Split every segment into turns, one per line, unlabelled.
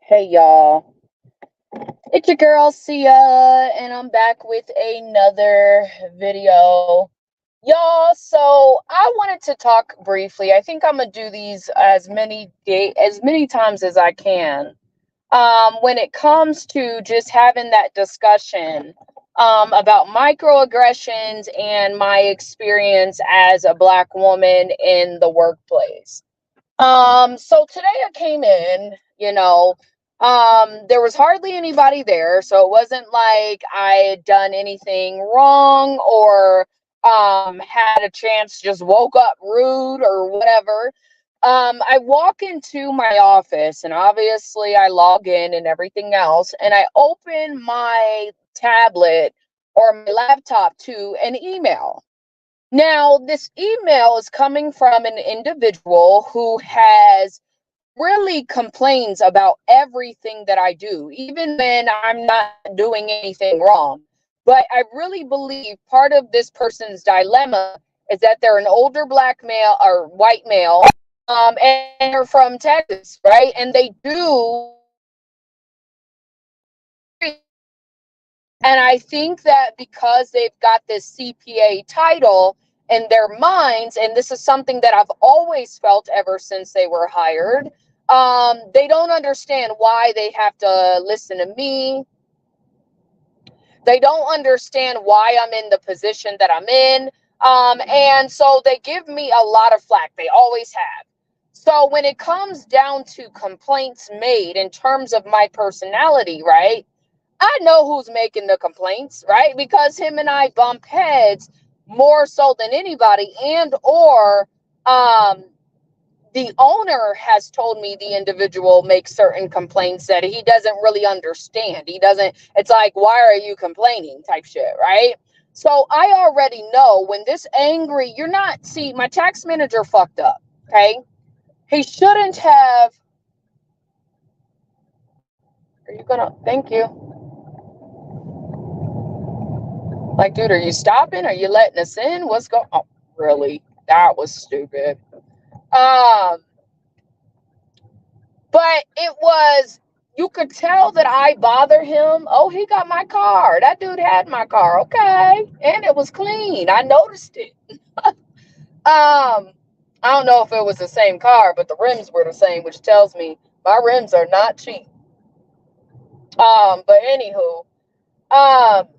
Hey y'all, it's your girl Sia, and I'm back with another video. Y'all, so I wanted to talk briefly. I think I'm gonna do these as many times as I can. When it comes to just having that discussion about microaggressions and my experience as a Black woman in the workplace. So today I came in, there was hardly anybody there, so it wasn't like I had done anything wrong or had a chance, just woke up rude or whatever. I walk into my office and obviously I log in and everything else, and I open my tablet or my laptop to an email. Now, this email is coming from an individual who has really complains about everything that I do, even when I'm not doing anything wrong. But I really believe part of this person's dilemma is that they're an older Black male or white male, and they're from Texas, right? And they do. And I think that because they've got this CPA title in their minds, and this is something that I've always felt ever since they were hired, they don't understand why they have to listen to me. They don't understand why I'm in the position that I'm in. And so they give me a lot of flack. They always have. So when it comes down to complaints made in terms of my personality, right? I know who's making the complaints, right? Because him and I bump heads more so than anybody, and or um, the owner has told me the individual makes certain complaints that he doesn't really understand. He doesn't, it's like, why are you complaining type shit, right? So I already know when this angry, you're not, see, my tax manager fucked up, okay? He shouldn't have, are you gonna, thank you. Like, dude, are you stopping? Are you letting us in? What's going on? Oh, really? That was stupid. Um, but it was, you could tell that I bother him. Oh, he got my car. That dude had my car. Okay. And it was clean. I noticed it. I don't know if it was the same car, but the rims were the same, which tells me my rims are not cheap. But anywho, um,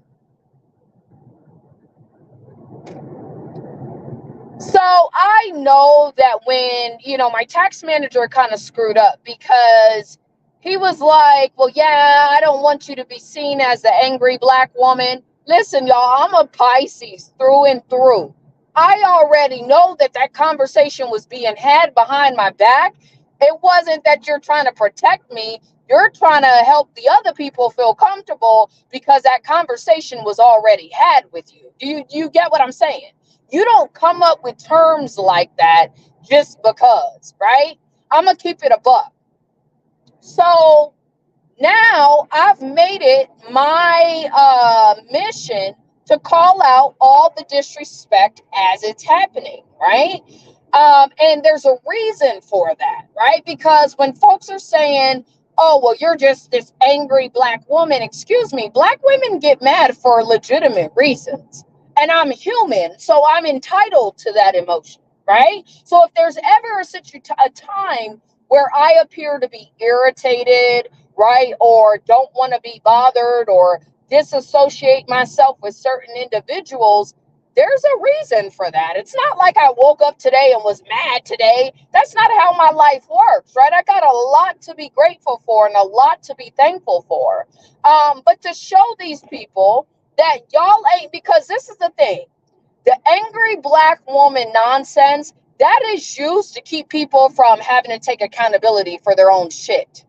so I know that when, my tax manager kind of screwed up because he was like, well, yeah, I don't want you to be seen as the angry Black woman. Listen, y'all, I'm a Pisces through and through. I already know that that conversation was being had behind my back. It wasn't that you're trying to protect me. You're trying to help the other people feel comfortable because that conversation was already had with you. Do you get what I'm saying? You don't come up with terms like that just because, right? I'm going to keep it a buck. So now I've made it my mission to call out all the disrespect as it's happening, right? And there's a reason for that, right? Because when folks are saying, oh, well, you're just this angry Black woman, excuse me, Black women get mad for legitimate reasons. And I'm human, so I'm entitled to that emotion, right? So if there's ever a time where I appear to be irritated, right, or don't want to be bothered or disassociate myself with certain individuals, there's a reason for that. It's not like I woke up today and was mad today. That's not how my life works, right? I got a lot to be grateful for and a lot to be thankful for. But to show these people that y'all ain't, because this is the thing, the angry Black woman nonsense, that is used to keep people from having to take accountability for their own shit,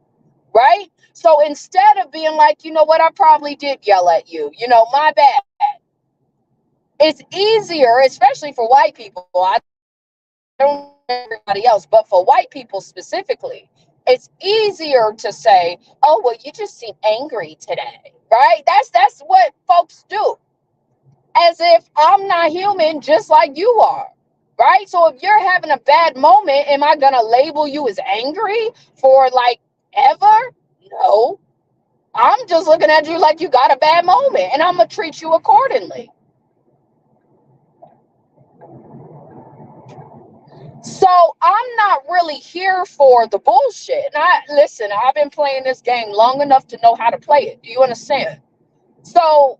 right? So instead of being like, you know what, I probably did yell at you, my bad. It's easier, especially for white people. I don't know everybody else, but for white people specifically, it's easier to say, oh, well, you just seem angry today, right? That's what folks do. As if I'm not human just like you are, right? So if you're having a bad moment, am I going to label you as angry for like ever? No, I'm just looking at you like you got a bad moment, and I'm going to treat you accordingly. So I'm not really here for the bullshit. And listen, I've been playing this game long enough to know how to play it. Do you understand? So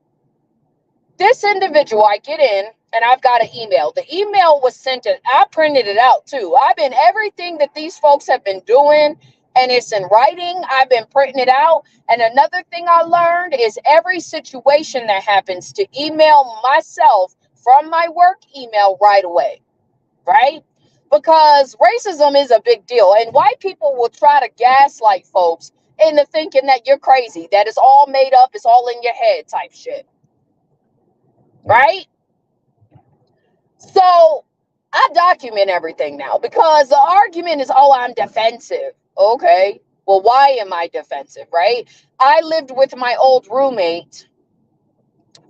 this individual, I get in and I've got an email. The email was sent in, I printed it out too. I've been everything that these folks have been doing, and it's in writing. I've been printing it out. And another thing I learned is every situation that happens to email myself from my work email right away, right? Because racism is a big deal, and white people will try to gaslight folks into thinking that you're crazy, that it's all made up, it's all in your head type shit, right? So I document everything now because the argument is, oh, I'm defensive. Okay, well, why am I defensive, right? I lived with my old roommate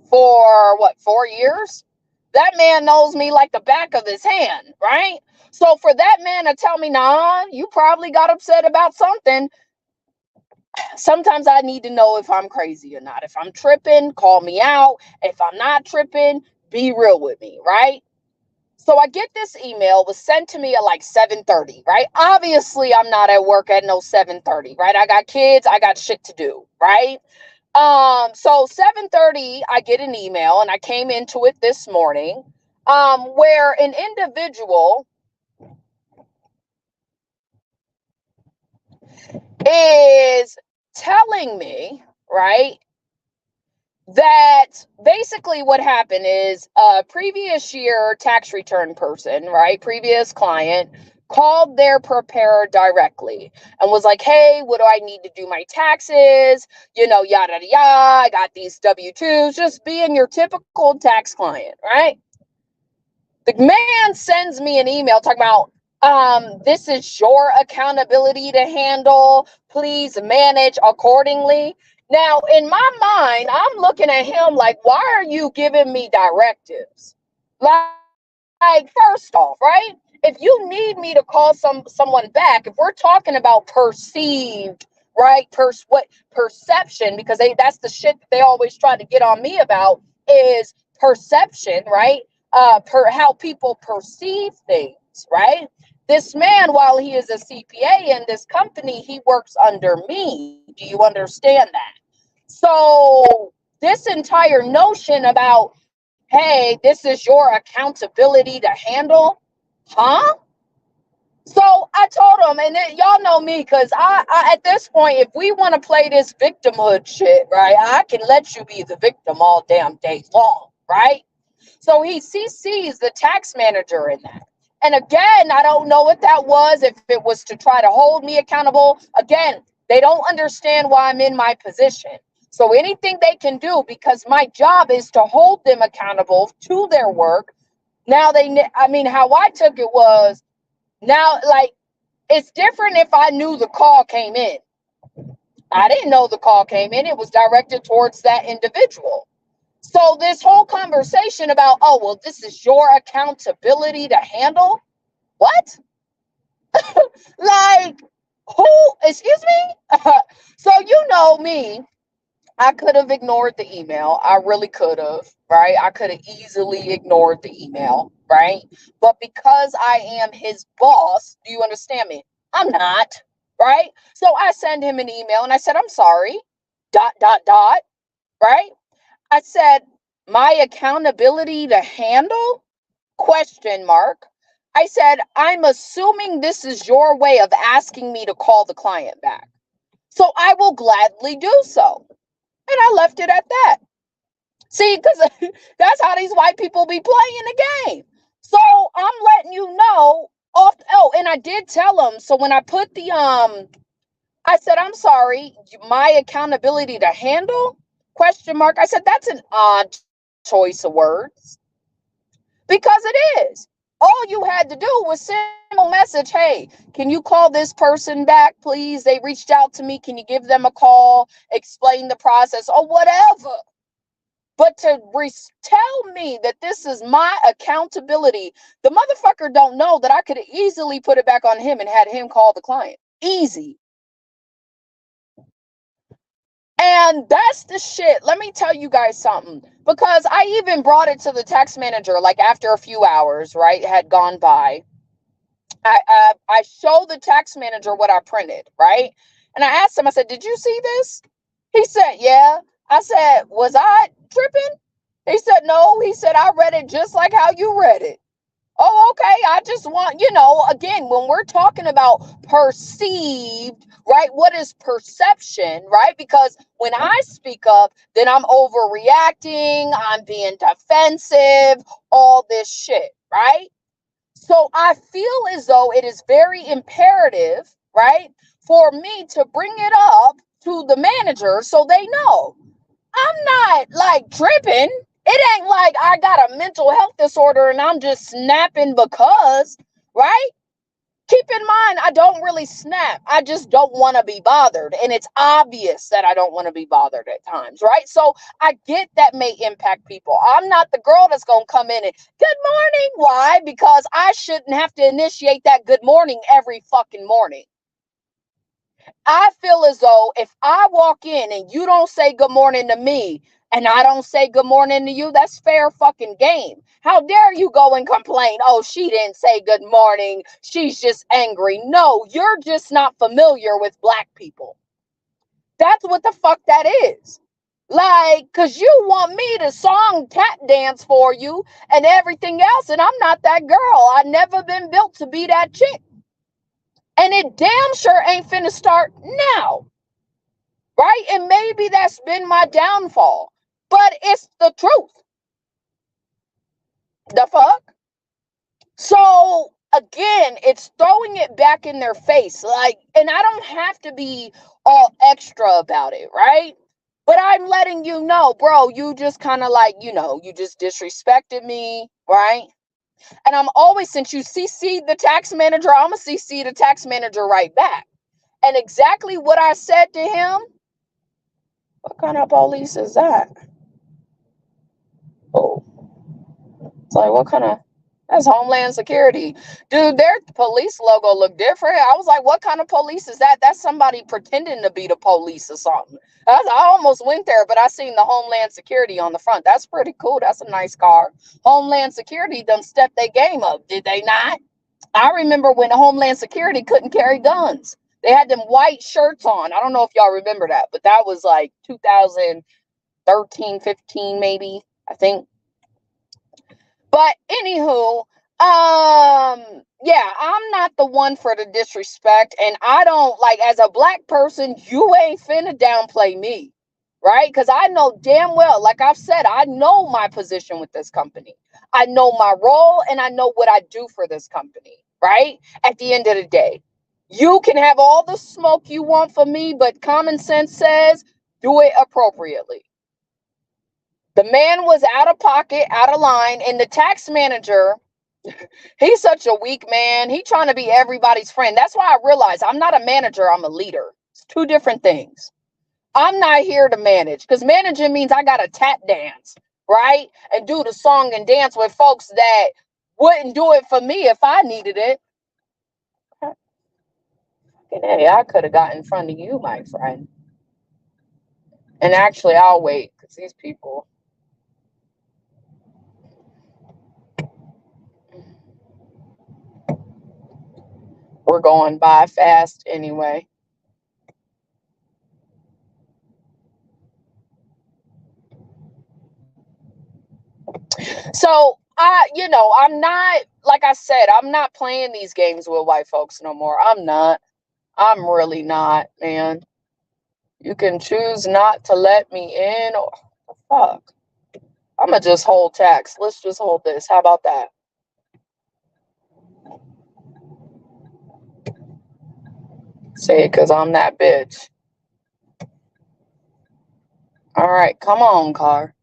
for what, 4 years? That man knows me like the back of his hand, right? So for that man to tell me, nah, you probably got upset about something. Sometimes I need to know if I'm crazy or not. If I'm tripping, call me out. If I'm not tripping, be real with me, right? So I get this email, was sent to me at like 7:30, right? Obviously, I'm not at work at no 7:30, right? I got kids, I got shit to do, right? So 7:30, I get an email, and I came into it this morning, where an individual is telling me, right, that basically what happened is a previous year tax return person, right, previous client, called their preparer directly and was like, hey, what do I need to do my taxes? You know, yada, yada, yada. I got these W-2s, just being your typical tax client, right? The man sends me an email talking about, this is your accountability to handle. Please manage accordingly. Now, in my mind, I'm looking at him like, why are you giving me directives? Like, first off, right? If you need me to call someone back, if we're talking about perceived, right? What perception, because that's the shit that they always try to get on me about is perception, right? How people perceive things, right? This man, while he is a CPA in this company, he works under me. Do you understand that? So this entire notion about, hey, this is your accountability to handle, huh? So I told him, and then, y'all know me, because I at this point, if we want to play this victimhood shit, right, I can let you be the victim all damn day long, right? So he CCs the tax manager in that. And again, I don't know what that was, if it was to try to hold me accountable. Again, they don't understand why I'm in my position. So anything they can do, because my job is to hold them accountable to their work. Now how I took it was, now, like, it's different if I knew the call came in. I didn't know the call came in. It was directed towards that individual. So this whole conversation about, oh, well, this is your accountability to handle. What? Like, who? Excuse me? So you know me. I could have ignored the email. I really could have, right? I could have easily ignored the email, right? But because I am his boss, do you understand me? I'm not, right? So I send him an email and I said, I'm sorry, dot, dot, dot, right? I said, my accountability to handle? Question mark. I said, I'm assuming this is your way of asking me to call the client back. So I will gladly do so. And I left it at that. See, because that's how these white people be playing the game. So I'm letting you know off. Oh, and I did tell them. So when I put I said, I'm sorry, my accountability to handle? Question mark. I said, that's an odd choice of words. Because it is. All you had to do was send a message. Hey, can you call this person back, please? They reached out to me. Can you give them a call, explain the process, or whatever? But to tell me that this is my accountability, the motherfucker don't know that I could have easily put it back on him and had him call the client. Easy. And that's the shit. Let me tell you guys something. Because I even brought it to the tax manager, like after a few hours, right, had gone by. I showed the tax manager what I printed, right? And I asked him, I said, "Did you see this?" He said, "Yeah." I said, "Was I tripping?" He said, "No." He said, "I read it just like how you read it." Oh, okay. I just want, again, when we're talking about perceived, right? What is perception, right? Because when I speak up, then I'm overreacting, I'm being defensive, all this shit, right? So I feel as though it is very imperative, right, for me to bring it up to the manager so they know I'm not like tripping. It ain't like I got a mental health disorder and I'm just snapping because, right? Keep in mind, I don't really snap. I just don't want to be bothered. And it's obvious that I don't want to be bothered at times, right? So I get that may impact people. I'm not the girl that's going to come in and, "Good morning." Why? Because I shouldn't have to initiate that good morning every fucking morning. I feel as though if I walk in and you don't say good morning to me and I don't say good morning to you, that's fair fucking game. How dare you go and complain, "Oh, she didn't say good morning, she's just angry." No, you're just not familiar with Black people. That's what the fuck that is. Like, because you want me to song tap dance for you and everything else, and I'm not that girl. I never been built to be that chick. And it damn sure ain't finna start now. Right? And maybe that's been my downfall, but it's the truth. The fuck? So again, it's throwing it back in their face. Like, and I don't have to be all extra about it, right? But I'm letting you know, bro, you just kind of like, you just disrespected me, right? And I'm always, since you CC'd the tax manager, I'm going to CC the tax manager right back. And exactly what I said to him, what kind of police is that? Oh, it's like, what kind of, that's Homeland Security. Dude, their police logo looked different. I was like, what kind of police is that? That's somebody pretending to be the police or something. I almost went there, but I seen the Homeland Security on the front. That's pretty cool. That's a nice car. Homeland Security done stepped their game up, did they not? I remember when Homeland Security couldn't carry guns. They had them white shirts on. I don't know if y'all remember that, but that was like 2013, 15 maybe, I think. But anywho, yeah, I'm not the one for the disrespect, and I don't like, as a Black person, you ain't finna downplay me, right? Because I know damn well, like I've said, I know my position with this company. I know my role, and I know what I do for this company, right? At the end of the day, you can have all the smoke you want for me, but common sense says do it appropriately. The man was out of pocket, out of line, and the tax manager, he's such a weak man. He trying to be everybody's friend. That's why I realized I'm not a manager, I'm a leader. It's two different things. I'm not here to manage, because managing means I got to tap dance, right? And do the song and dance with folks that wouldn't do it for me if I needed it. Hey, I could have got in front of you, my friend. And actually, I'll wait, because these people. We're going by fast anyway. So I'm not, like I said, I'm not playing these games with white folks no more. I'm not. I'm really not, man. You can choose not to let me in, or fuck. I'ma just hold tax. Let's just hold this. How about that? Say it, cause I'm that bitch. All right, come on, car.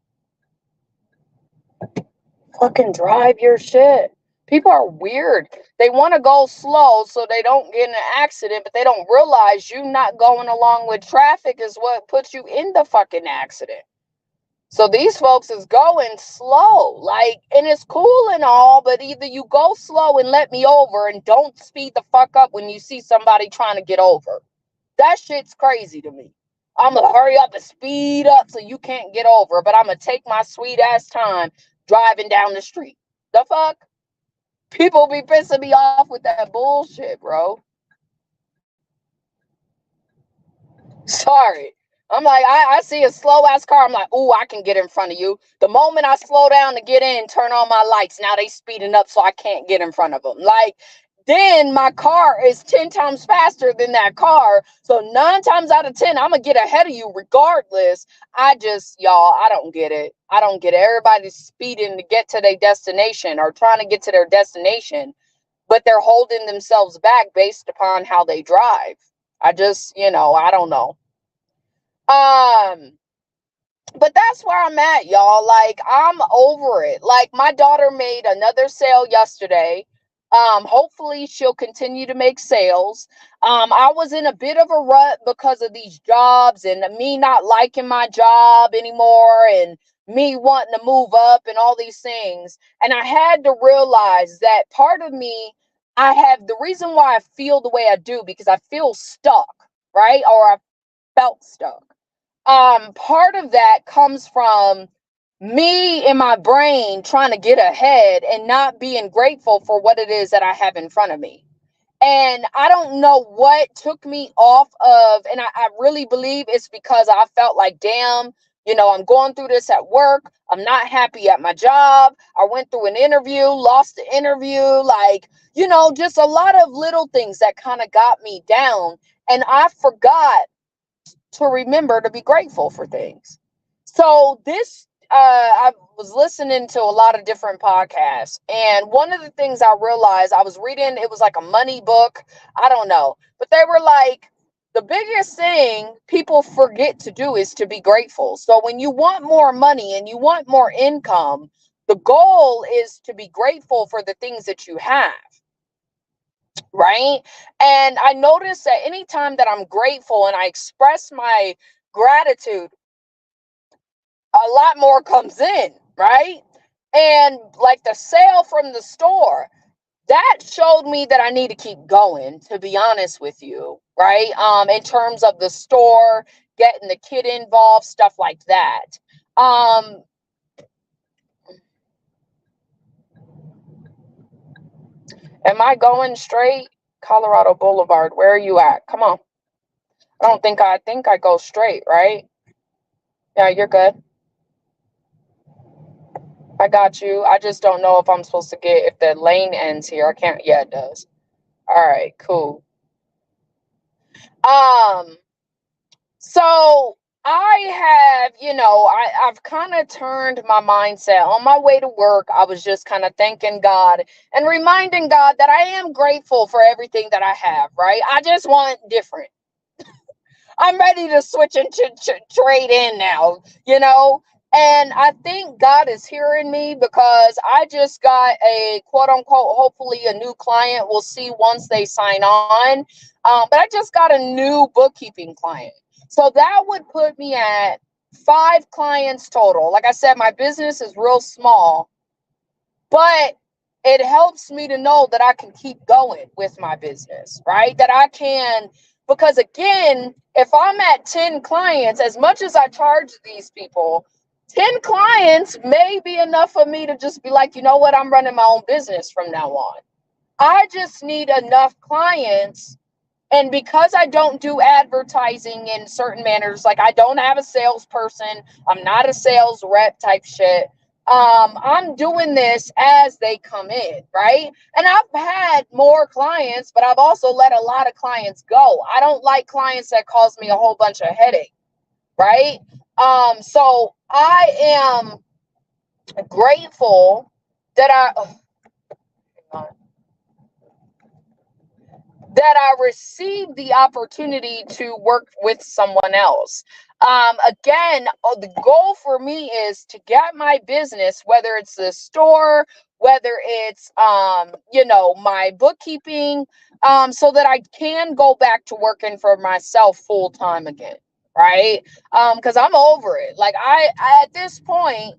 Fucking drive your shit. People are weird. They want to go slow so they don't get in an accident, but they don't realize you not going along with traffic is what puts you in the fucking accident. So these folks is going slow, like, and it's cool and all, but either you go slow and let me over and don't speed the fuck up when you see somebody trying to get over. That shit's crazy to me. I'm going to hurry up and speed up so you can't get over, but I'm going to take my sweet ass time driving down the street. The fuck? People be pissing me off with that bullshit, bro. Sorry. I'm like, I see a slow ass car. I'm like, ooh, I can get in front of you. The moment I slow down to get in, turn on my lights. Now they speeding up so I can't get in front of them. Like, then my car is 10 times faster than that car. So 9 times out of 10, I'm going to get ahead of you regardless. Y'all, I don't get it. I don't get it. Everybody's speeding to get to their destination or trying to get to their destination, but they're holding themselves back based upon how they drive. I don't know. But that's where I'm at, y'all. Like, I'm over it. Like, my daughter made another sale yesterday. Hopefully she'll continue to make sales. I was in a bit of a rut because of these jobs and me not liking my job anymore and me wanting to move up and all these things. And I had to realize that part of me, I have the reason why I feel the way I do because I feel stuck, right? Or I felt stuck. Part of that comes from me in my brain trying to get ahead and not being grateful for what it is that I have in front of me. And I don't know what took me off of, and I really believe it's because I felt like, damn, I'm going through this at work. I'm not happy at my job. I went through an interview, lost the interview, like, just a lot of little things that kind of got me down. And I forgot to remember to be grateful for things. So I was listening to a lot of different podcasts, and one of the things I realized, I was reading, it was like a money book, I don't know, but they were like, the biggest thing people forget to do is to be grateful. So when you want more money and you want more income, the goal is to be grateful for the things that you have. Right. And I noticed that anytime that I'm grateful and I express my gratitude, a lot more comes in. Right. And like the sale from the store, that showed me that I need to keep going, to be honest with you. Right. In terms of the store, getting the kid involved, stuff like that. Am I going straight? Colorado Boulevard. Where are you at? Come on. I think I go straight, right? Yeah, you're good. I got you. I just don't know if I'm supposed to get, if the lane ends here. I can't. Yeah, it does. All right, cool. Um, so I have, I've kind of turned my mindset on my way to work. I was just kind of thanking God and reminding God that I am grateful for everything that I have, right? I just want different. I'm ready to switch into trade in now, And I think God is hearing me because I just got a quote unquote, hopefully a new client. We'll see once they sign on. But I just got a new bookkeeping client. So that would put me at 5 clients total. Like I said, my business is real small, but it helps me to know that I can keep going with my business, right? That I can, because again, if I'm at 10 clients, as much as I charge these people, 10 clients may be enough for me to just be like, you know what, I'm running my own business from now on. I just need enough clients. And because I don't do advertising in certain manners, like I don't have a salesperson, I'm not a sales rep type shit. I'm doing this as they come in, right? And I've had more clients, but I've also let a lot of clients go. I don't like clients that cause me a whole bunch of headache, right? So I am grateful that I received the opportunity to work with someone else. Again, the goal for me is to get my business, whether it's the store, whether it's, my bookkeeping, so that I can go back to working for myself full time again. Right. Cause I'm over it. Like I at this point,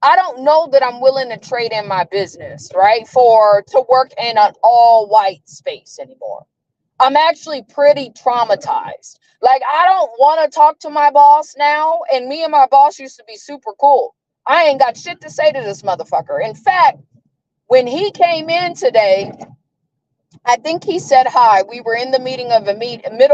I don't know that I'm willing to trade in my business, right, to work in an all white space anymore. I'm actually pretty traumatized. Like, I don't want to talk to my boss now. And me and my boss used to be super cool. I ain't got shit to say to this motherfucker. In fact, when he came in today, I think he said hi. We were in the middle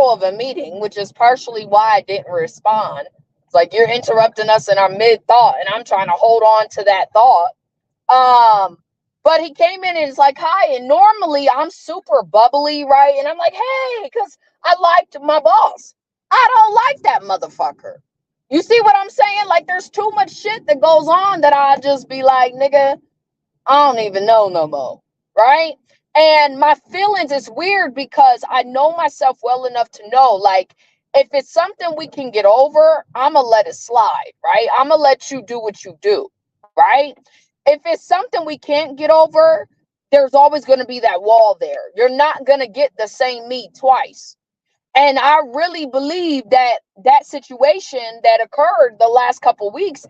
of a meeting, which is partially why I didn't respond. It's like, you're interrupting us in our mid thought, and I'm trying to hold on to that thought. But he came in and is like, hi. And normally I'm super bubbly, right? And I'm like, hey, because I liked my boss. I don't like that motherfucker. You see what I'm saying? Like, there's too much shit that goes on that I just be like, nigga, I don't even know no more, right? And my feelings is weird because I know myself well enough to know, like, if it's something we can get over, I'm going to let it slide, right? I'm going to let you do what you do, right? If it's something we can't get over, there's always going to be that wall there. You're not going to get the same me twice. And I really believe that that situation that occurred the last couple of weeks,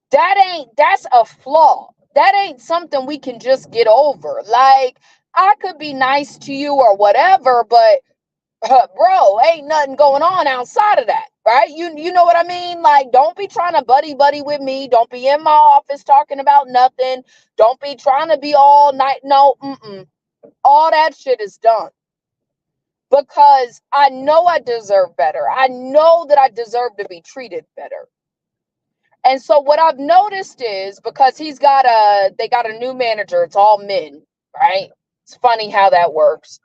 that's a flaw. That ain't something we can just get over. Like, I could be nice to you or whatever, but bro, ain't nothing going on outside of that, right? You know what I mean? Like, don't be trying to buddy with me. Don't be in my office talking about nothing. Don't be trying to be all night. No, all that shit is done. Because I know I deserve better. I know that I deserve to be treated better. And so what I've noticed is, because they got a new manager, it's all men, right? It's funny how that works.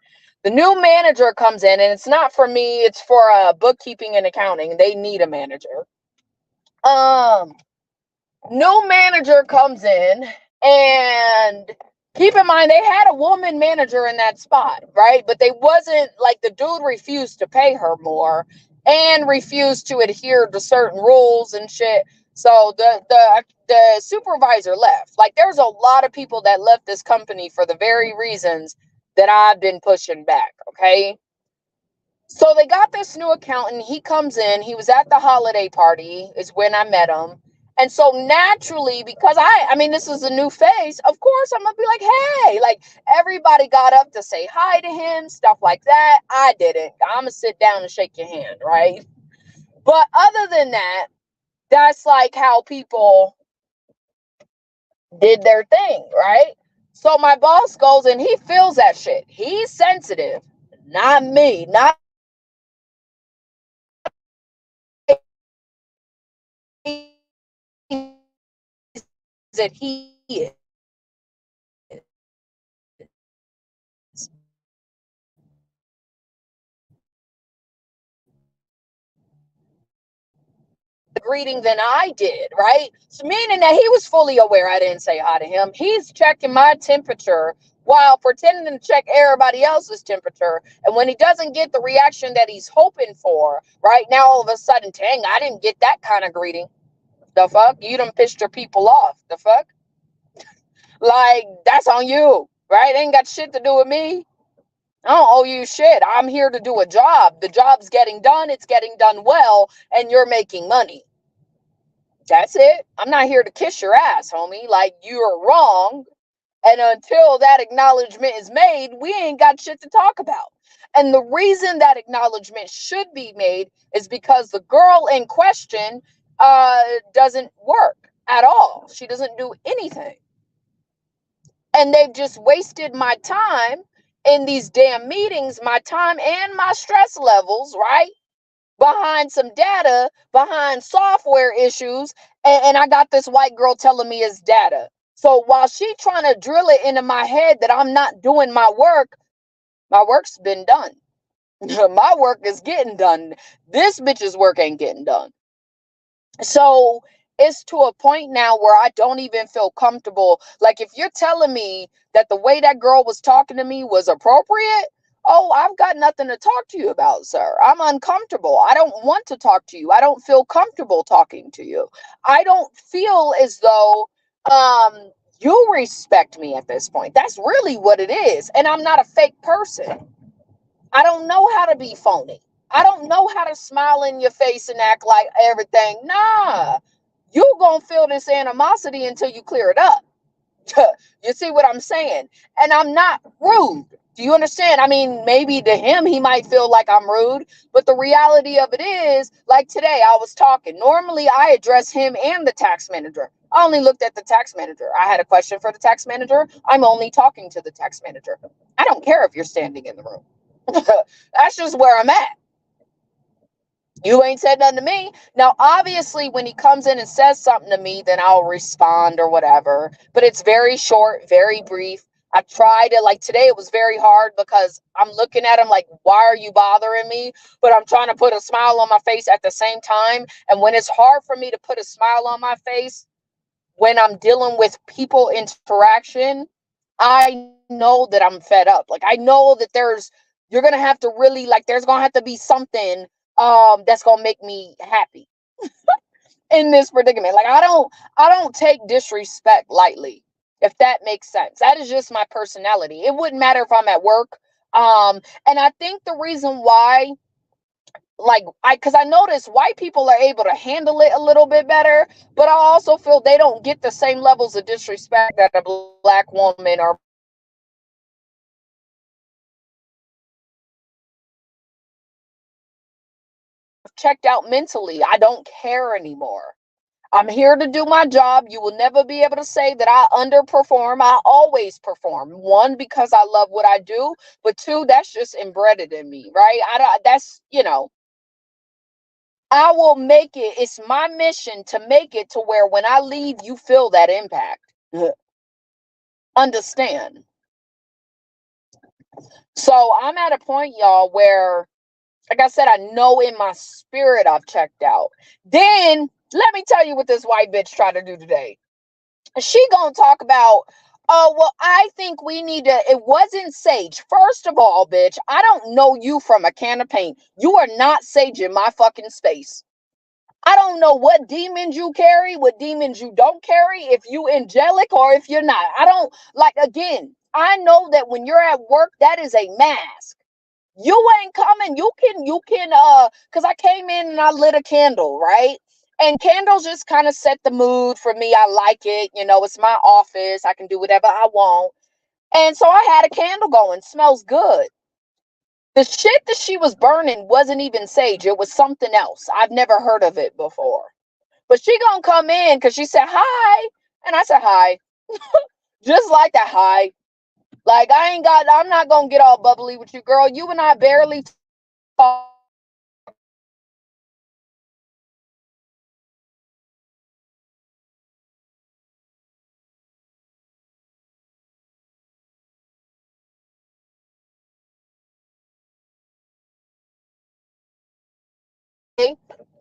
The new manager comes in, and it's not for me, it's for bookkeeping and accounting. They need a manager. New manager comes in, and keep in mind they had a woman manager in that spot, right? But they wasn't, like, the dude refused to pay her more and refused to adhere to certain rules and shit. So the supervisor left. Like, there's a lot of people that left this company for the very reasons that I've been pushing back, okay? So they got this new accountant. He comes in. He was at the holiday party is when I met him. And so naturally, because I mean, this is a new face, of course, I'm going to be like, hey, like, everybody got up to say hi to him, stuff like that. I didn't. I'm going to sit down and shake your hand, right? But other than that, that's like how people did their thing, right? So my boss goes and he feels that shit. He's sensitive, not me, not that he is. Greeting than I did, right? So meaning that he was fully aware I didn't say hi to him. He's checking my temperature while pretending to check everybody else's temperature. And when he doesn't get the reaction that he's hoping for, right now, all of a sudden, dang, I didn't get that kind of greeting. The fuck? You done pissed your people off. The fuck? Like, that's on you, right? Ain't got shit to do with me. I don't owe you shit. I'm here to do a job. The job's getting done. It's getting done well, and you're making money. That's it. I'm not here to kiss your ass, homie. Like, you're wrong. And until that acknowledgement is made, we ain't got shit to talk about. And the reason that acknowledgement should be made is because the girl in question doesn't work at all. She doesn't do anything. And they've just wasted my time in these damn meetings, my time and my stress levels, right? Behind some data, behind software issues, and I got this white girl telling me it's data. So while she trying to drill it into my head that I'm not doing my work's been done. My work is getting done. This bitch's work ain't getting done. So it's to a point now where I don't even feel comfortable. Like, if you're telling me that the way that girl was talking to me was appropriate, oh, I've got nothing to talk to you about, sir. I'm uncomfortable. I don't want to talk to you. I don't feel comfortable talking to you. I don't feel as though you respect me at this point. That's really what it is. And I'm not a fake person. I don't know how to be phony. I don't know how to smile in your face and act like everything. Nah, you gonna feel this animosity until you clear it up. You see what I'm saying? And I'm not rude. Do you understand? I mean, maybe to him, he might feel like I'm rude, but the reality of it is, like today, I was talking. Normally, I address him and the tax manager. I only looked at the tax manager. I had a question for the tax manager. I'm only talking to the tax manager. I don't care if you're standing in the room. That's just where I'm at. You ain't said nothing to me. Now, obviously, when he comes in and says something to me, then I'll respond or whatever. But it's very short, very brief. I tried it. Like today, it was very hard because I'm looking at him like, why are you bothering me? But I'm trying to put a smile on my face at the same time. And when it's hard for me to put a smile on my face when I'm dealing with people interaction, I know that I'm fed up. Like I know that you're gonna have to really like there's gonna have to be something that's gonna make me happy in this predicament. Like I don't take disrespect lightly, if that makes sense. That is just my personality. It wouldn't matter if I'm at work. And I think the reason why, like because I notice white people are able to handle it a little bit better, but I also feel they don't get the same levels of disrespect that a black woman or checked out mentally. I don't care anymore. I'm here to do my job. You will never be able to say that I underperform. I always perform. One, because I love what I do, but two, that's just embedded in me, right? I will make it. It's my mission to make it to where when I leave, you feel that impact. Understand? So I'm at a point, y'all, where, like I said, I know in my spirit I've checked out. Then let me tell you what this white bitch tried to do today. She gonna talk about, oh, well, I think we need to, it wasn't sage. First of all, bitch, I don't know you from a can of paint. You are not sage in my fucking space. I don't know what demons you carry, what demons you don't carry, if you angelic or if you're not. I don't, like, again, I know that when you're at work, that is a mask. You ain't coming. Because I came in and I lit a candle, right? And candles just kind of set the mood for me. I like it. It's my office. I can do whatever I want. And so I had a candle going. Smells good. The shit that she was burning wasn't even sage. It was something else. I've never heard of it before. But she gonna come in because she said hi. And I said hi. Just like that, hi. Like I'm not gonna get all bubbly with you, girl. You and I barely talk.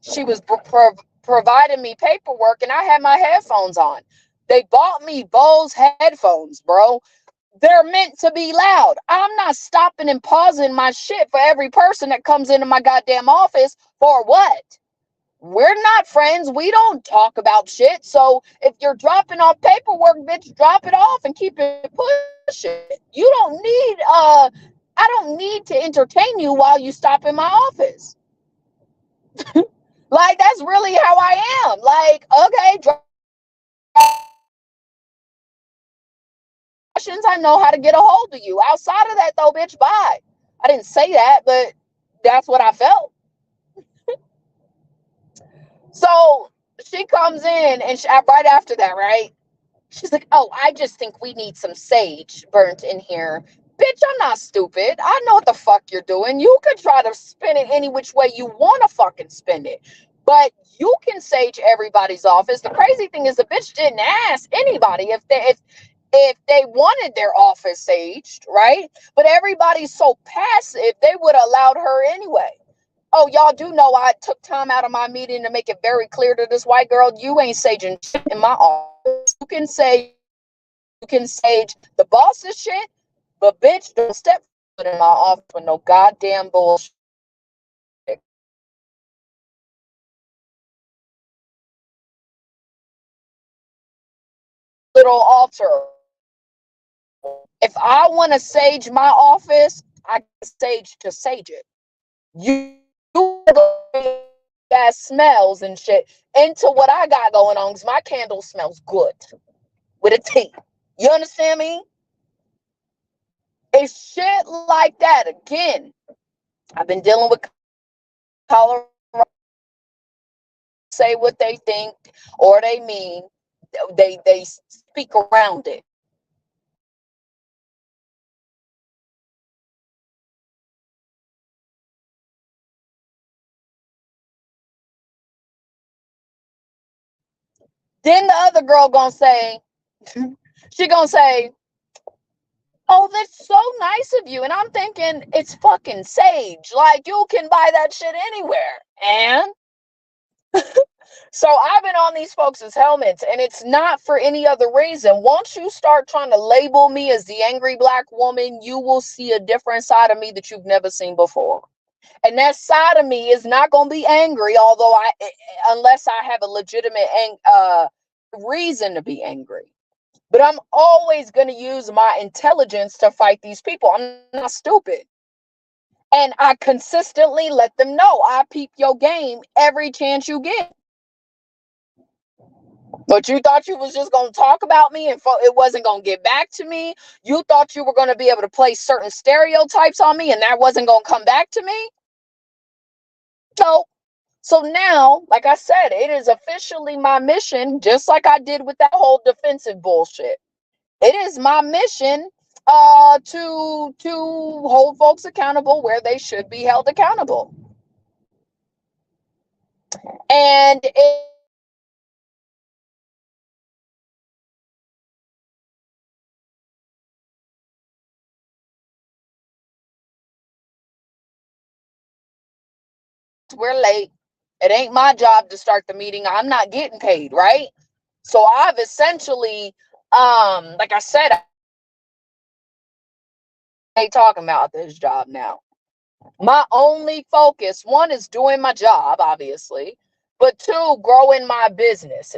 She was providing me paperwork and I had my headphones on. They bought me Bose headphones, bro. They're meant to be loud. I'm not stopping and pausing my shit for every person that comes into my goddamn office. For what? We're not friends. We don't talk about shit. So if you're dropping off paperwork, bitch, drop it off and keep it pushing. You don't need I don't need to entertain you while you stop in my office. Like that's really how I am. Like, okay, questions, I know how to get a hold of you. Outside of that though, bitch, bye. I didn't say that, but that's what I felt. So she comes in and right after that, right? She's like, oh, I just think we need some sage burnt in here. Bitch, I'm not stupid. I know what the fuck you're doing. You could try to spin it any which way you want to fucking spin it. But you can sage everybody's office. The crazy thing is the bitch didn't ask anybody if they wanted their office saged, right? But everybody's so passive, they would have allowed her anyway. Oh, y'all do know I took time out of my meeting to make it very clear to this white girl, you ain't saging shit in my office. You can sage the boss's shit, but bitch, don't step foot in my office with no goddamn bullshit. Little altar. If I want to sage my office, I can sage it. You that smells and shit into what I got going on because my candle smells good with a T. You understand me? It's shit like that. Again, I've been dealing with Colorado, say what they think or they mean. They speak around it. Then the other girl gonna say, she gonna say, oh, that's so nice of you. And I'm thinking, it's fucking sage. Like, you can buy that shit anywhere. And so I've been on these folks' helmets, and it's not for any other reason. Once you start trying to label me as the angry black woman, you will see a different side of me that you've never seen before. And that side of me is not going to be angry, although unless I have a legitimate reason to be angry. But I'm always going to use my intelligence to fight these people. I'm not stupid. And I consistently let them know I peep your game every chance you get. But you thought you was just going to talk about me and it wasn't going to get back to me. You thought you were going to be able to place certain stereotypes on me and that wasn't going to come back to me. So now, like I said, it is officially my mission, just like I did with that whole defensive bullshit. It is my mission to hold folks accountable where they should be held accountable. And it's we're late. It ain't my job to start the meeting. I'm not getting paid, right? So I've essentially, like I said, I ain't talking about this job now. My only focus, one, is doing my job, obviously, but two, growing my business.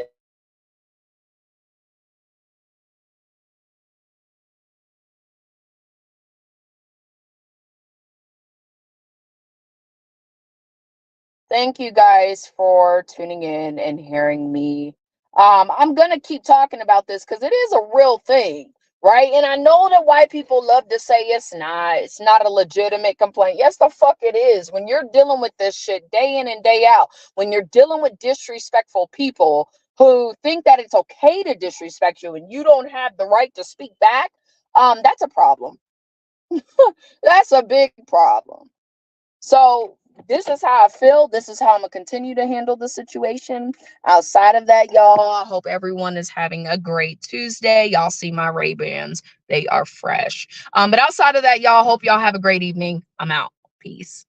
Thank you guys for tuning in and hearing me. I'm going to keep talking about this because it is a real thing, right? And I know that white people love to say it's not a legitimate complaint. Yes, the fuck it is. When you're dealing with this shit day in and day out, when you're dealing with disrespectful people who think that it's okay to disrespect you and you don't have the right to speak back, that's a problem. That's a big problem. So this is how I feel. This is how I'm going to continue to handle the situation. Outside of that, y'all, I hope everyone is having a great Tuesday. Y'all see my Ray-Bans. They are fresh. But outside of that, y'all, hope y'all have a great evening. I'm out. Peace.